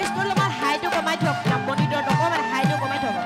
ভইচটো অলপমান হাইটো কমাই থওক মনিটৰত অকণমান হাইটো কমাই থওক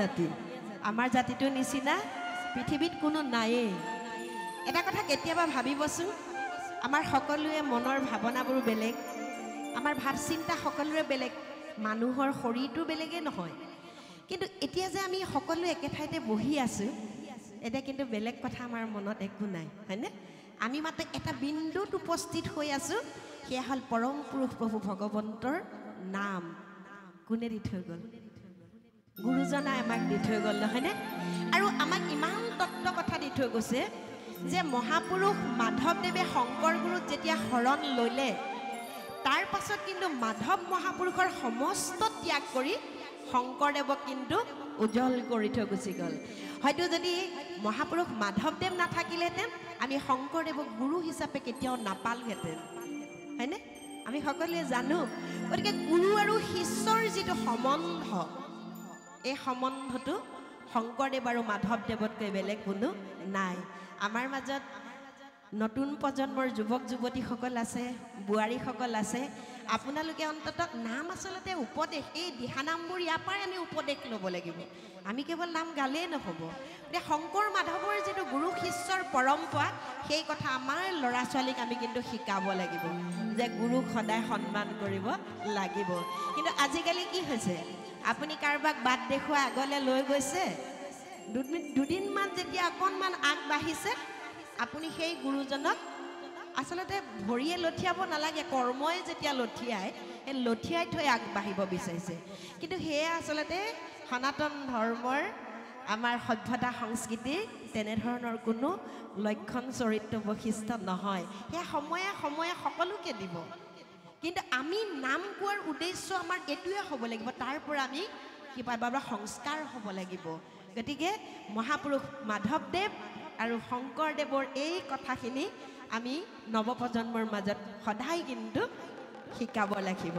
জাতি আমাৰ জাতিটো নিচিনা পৃথিৱীত কোনো নায়েই এটা কথা কেতিয়াবা ভাবিবচোন আমাৰ সকলোৱে মনৰ ভাৱনাবোৰ বেলেগ আমাৰ ভাৱ চিন্তা সকলোৰে বেলেগ মানুহৰ শৰীৰটো বেলেগে নহয় কিন্তু এতিয়া যে আমি সকলো একে ঠাইতে বহি আছো এটা কিন্তু বেলেগ কথা আমাৰ মনত একো নাই হয়নে আমি মাত্ৰ এটা বিন্দুত উপস্থিত হৈ আছো সেয়া হল পৰম পুৰুষ প্ৰভু ভগৱন্তৰ নাম কোনে দি থৈ গ'ল গুৰুজনাই আমাক দি থৈ গ'ল নহয়নে আৰু আমাক ইমান তত্ত্ব কথা দি থৈ গৈছে যে মহাপুৰুষ মাধৱদেৱে শংকৰ গুৰুক যেতিয়া শৰণ ললে তাৰ পাছত কিন্তু মাধৱ মহাপুৰুষৰ সমস্ত ত্যাগ কৰি শংকৰদেৱক কিন্তু উজ্জ্বল কৰি থৈ গুচি গ'ল হয়তো যদি মহাপুৰুষ মাধৱদেৱ নাথাকিলেহেঁতেন আমি শংকৰদেৱক গুৰু হিচাপে কেতিয়াও নাপালোহেঁতেন হয়নে আমি সকলোৱে জানো গতিকে গুৰু আৰু শিষ্যৰ যিটো সম্বন্ধ এই সম্বন্ধটো শংকৰদেৱ আৰু মাধৱদেৱতকৈ বেলেগ কোনো নাই আমাৰ মাজত নতুন প্ৰজন্মৰ যুৱক যুৱতীসকল আছে বোৱাৰীসকল আছে আপোনালোকে অন্ততঃ নাম আচলতে উপদেশ এই দিহানামবোৰ ইয়াৰ পৰাই আমি উপদেশ ল'ব লাগিব আমি কেৱল নাম গালেই নহ'ব এতিয়া শংকৰ মাধৱৰ যিটো গুৰু শিষ্যৰ পৰম্পৰা সেই কথা আমাৰ ল'ৰা ছোৱালীক আমি কিন্তু শিকাব লাগিব যে গুৰুক সদায় সন্মান কৰিব লাগিব কিন্তু আজিকালি কি হৈছে আপুনি কাৰোবাক বাট দেখুৱাই আগলৈ লৈ গৈছে দুদিনমান যেতিয়া অকণমান আগবাঢ়িছে আপুনি সেই গুৰুজনক আসলতে ভৰিয়ে লঠিয়াব নালাগে কৰ্মই যেতিয়া লঠিয়াই এই লঠিয়াই থৈ আগবাঢ়িব বিচাৰিছে কিন্তু সেয়া আসলতে সনাতন ধৰ্মৰ আমাৰ সভ্যতা সংস্কৃতি তেনেধৰণৰ কোনো লক্ষণ চৰিত্ৰ বৈশিষ্ট্য নহয় সেয়া সময়ে সময়ে সকলোকে দিব কিন্তু আমি নাম কোৱাৰ উদ্দেশ্য আমাৰ এইটোৱে হ'ব লাগিব তাৰ পৰা আমি কিবা সংস্কাৰ হ'ব লাগিব গতিকে মহাপুৰুষ মাধৱদেৱ আৰু শংকৰদেৱৰ এই কথাখিনি আমি নৱপ্ৰজন্মৰ মাজত সদায় কিন্তু শিকাব লাগিব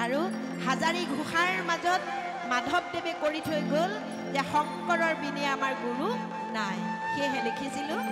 আৰু হাজাৰী ঘোষাৰ মাজত মাধৱদেৱে কৰি থৈ গ'ল যে শংকৰৰ বিনে আমাৰ গুৰু নাই সেয়েহে লিখিছিলোঁ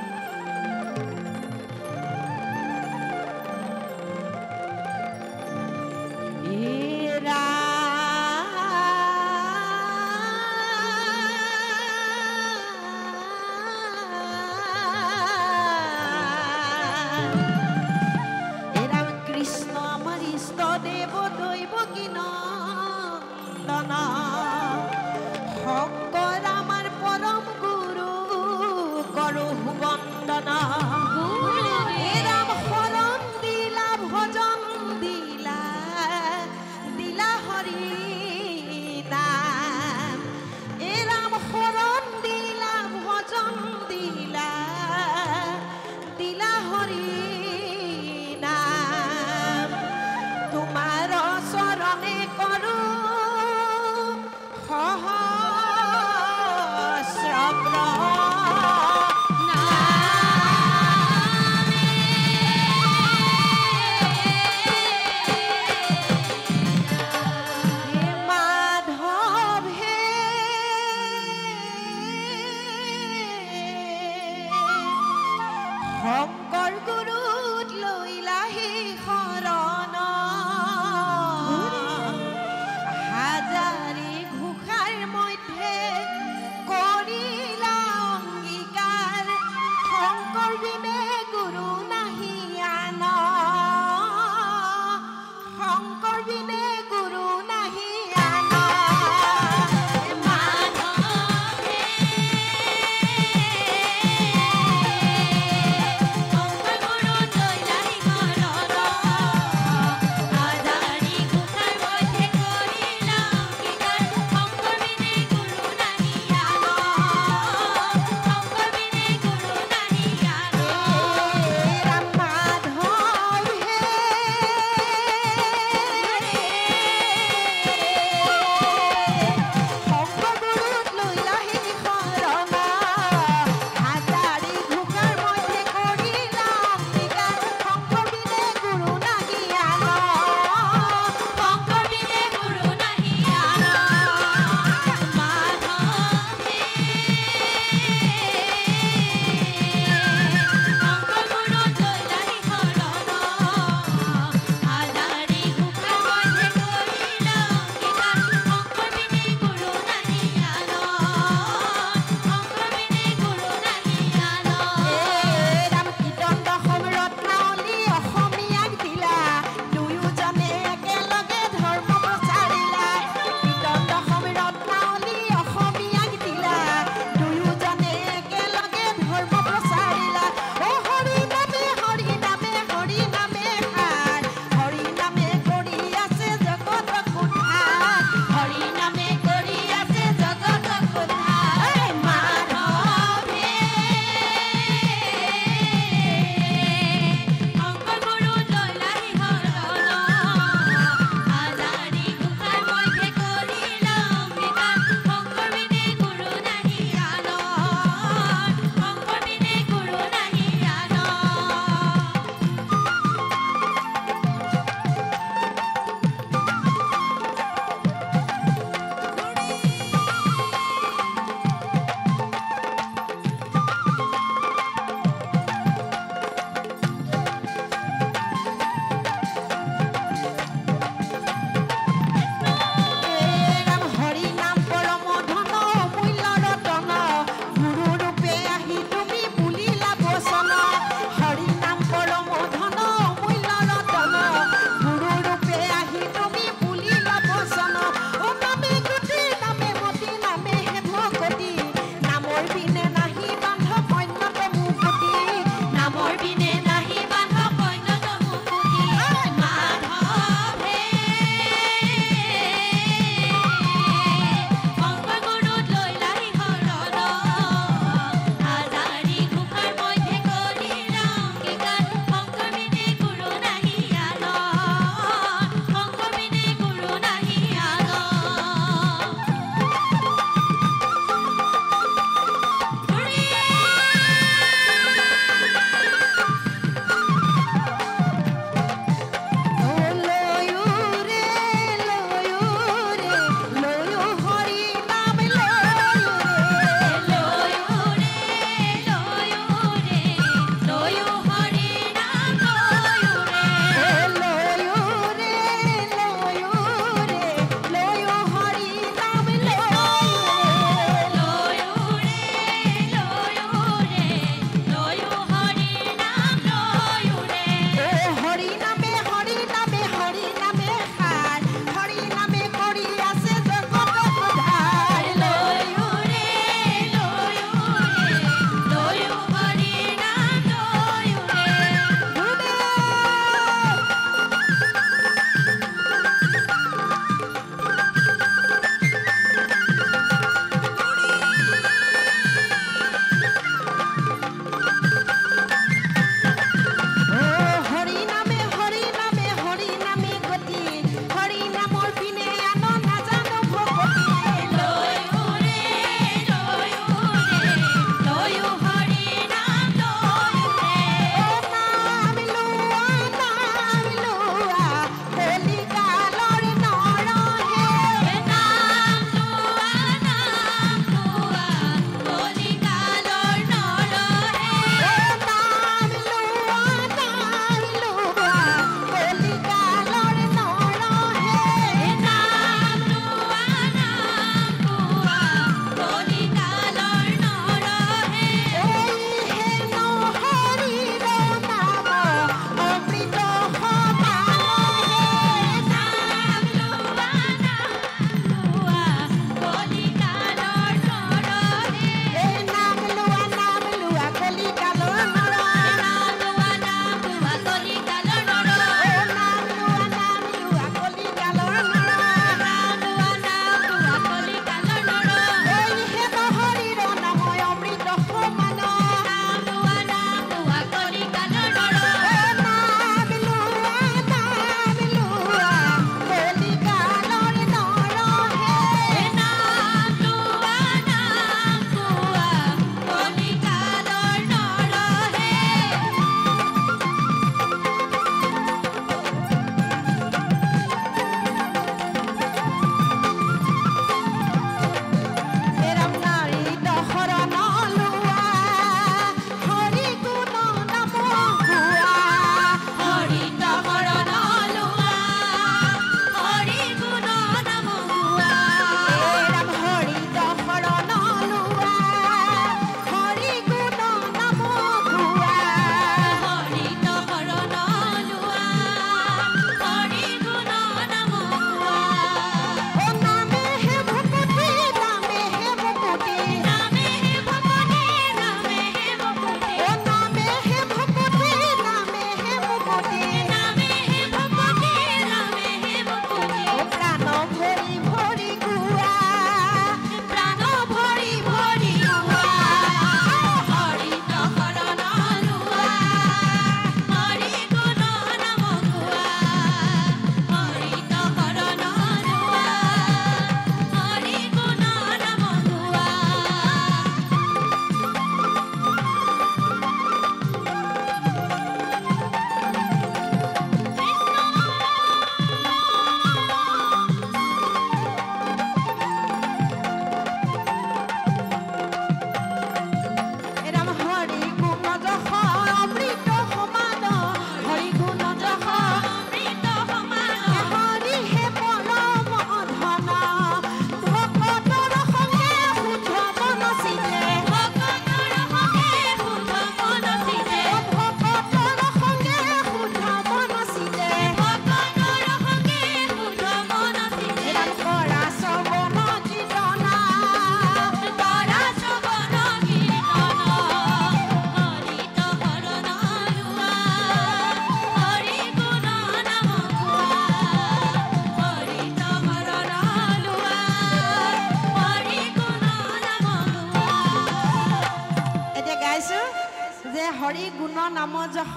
হৰি গুণ নাম যশ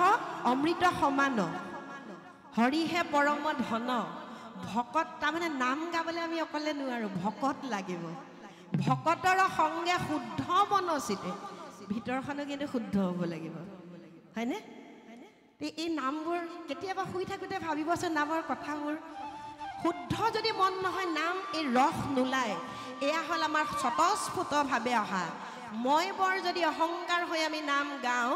অমৃত সমান হৰিহে পৰম ধন ভকত তাৰমানে নাম গাবলৈ আমি অকলে নোৱাৰো ভকত লাগিব ভকতৰ সংগে শুদ্ধ মনচিতে ভিতৰখনো কিন্তু শুদ্ধ হ'ব লাগিব হয়নে এই নামবোৰ কেতিয়াবা শুই থাকোঁতে ভাবিবচোন নামৰ কথাবোৰ শুদ্ধ যদি মন নহয় নাম এই ৰস নোলায় এয়া হ'ল আমাৰ স্বতঃস্ফূৰ্তভাৱে অহা মই বৰ যদি অহংকাৰ হৈ আমি নাম গাওঁ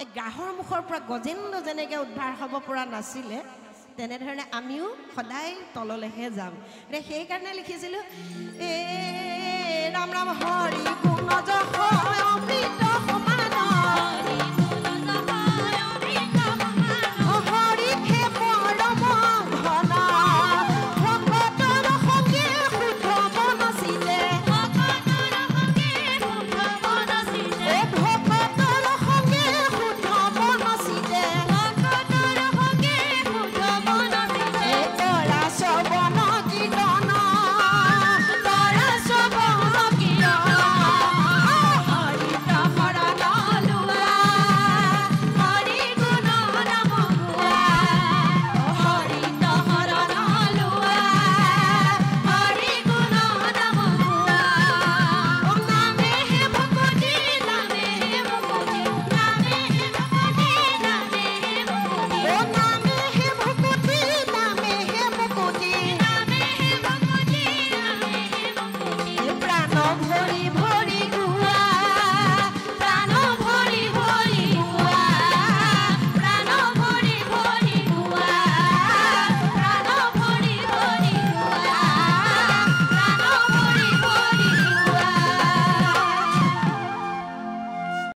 এই গ্ৰাহৰ মুখৰ পৰা গজেন্দ্ৰ যেনেকৈ উদ্ধাৰ হ'ব পৰা নাছিলে তেনেধৰণে আমিও সদায় তললৈহে যাম সেইকাৰণে লিখিছিলোঁ ৰাম ৰাম হৰি গুণ যশ